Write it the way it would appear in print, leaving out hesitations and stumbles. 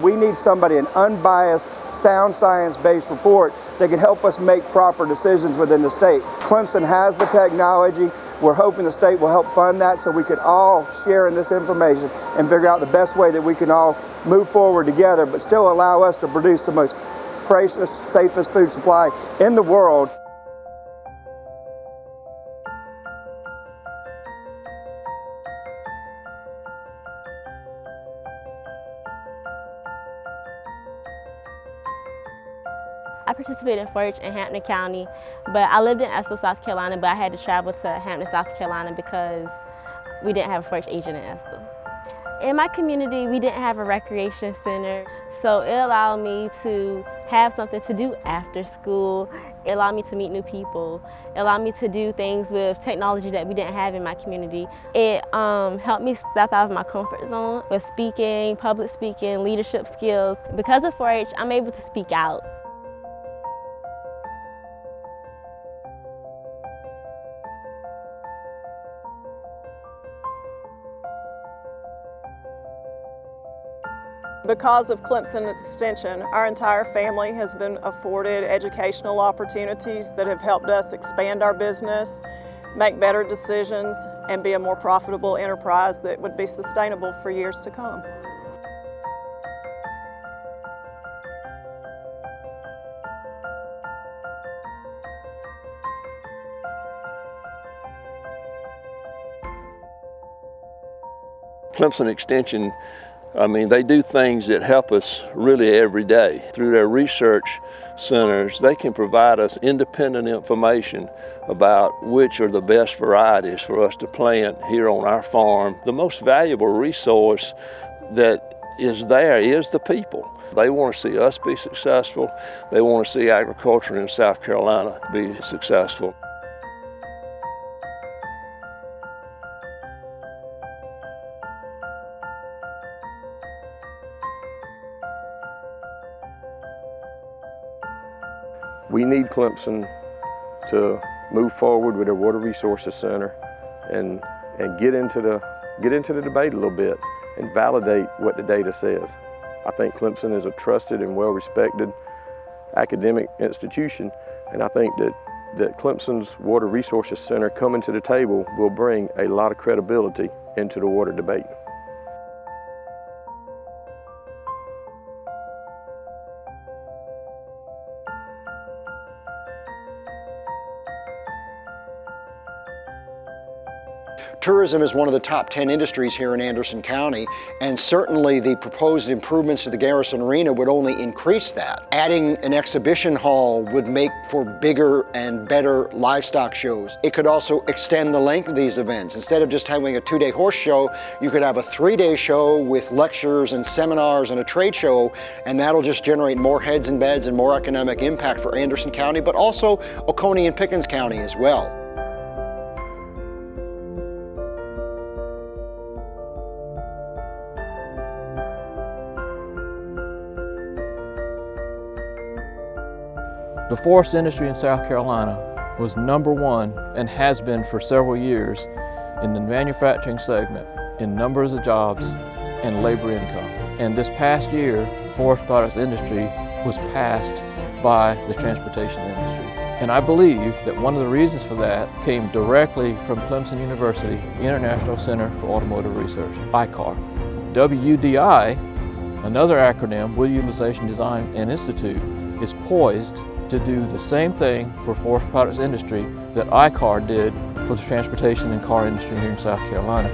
We need somebody, an unbiased, sound science-based report that can help us make proper decisions within the state. Clemson has the technology. We're hoping the state will help fund that so we can all share in this information and figure out the best way that we can all move forward together, but still allow us to produce the most freshest, safest food supply in the world. I participated in 4-H in Hampton County, but I lived in Estill, South Carolina, but I had to travel to Hampton, South Carolina because we didn't have a 4-H agent in Estill. In my community, we didn't have a recreation center, so it allowed me to have something to do after school. It allowed me to meet new people. It allowed me to do things with technology that we didn't have in my community. It helped me step out of my comfort zone with speaking, public speaking, leadership skills. Because of 4-H, I'm able to speak out. Because of Clemson Extension, our entire family has been afforded educational opportunities that have helped us expand our business, make better decisions, and be a more profitable enterprise that would be sustainable for years to come. Clemson Extension, they do things that help us really every day. Through their research centers, they can provide us independent information about which are the best varieties for us to plant here on our farm. The most valuable resource that is there is the people. They want to see us be successful. They want to see agriculture in South Carolina be successful. We need Clemson to move forward with their Water Resources Center and get into the debate a little bit and validate what the data says. I think Clemson is a trusted and well-respected academic institution, and I think that Clemson's Water Resources Center coming to the table will bring a lot of credibility into the water debate. Tourism is one of the top 10 industries here in Anderson County, and certainly the proposed improvements to the Garrison Arena would only increase that. Adding an exhibition hall would make for bigger and better livestock shows. It could also extend the length of these events. Instead of just having a 2-day horse show, you could have a 3-day show with lectures and seminars and a trade show, and that'll just generate more heads and beds and more economic impact for Anderson County, but also Oconee and Pickens County as well. The forest industry in South Carolina was #1 and has been for several years in the manufacturing segment, in numbers of jobs and labor income. And this past year, forest products industry was passed by the transportation industry. And I believe that one of the reasons for that came directly from Clemson University International Center for Automotive Research, ICAR. WU+D, another acronym, Wood Utilization Design and Institute, is poised to do the same thing for forest products industry that ICAR did for the transportation and car industry here in South Carolina.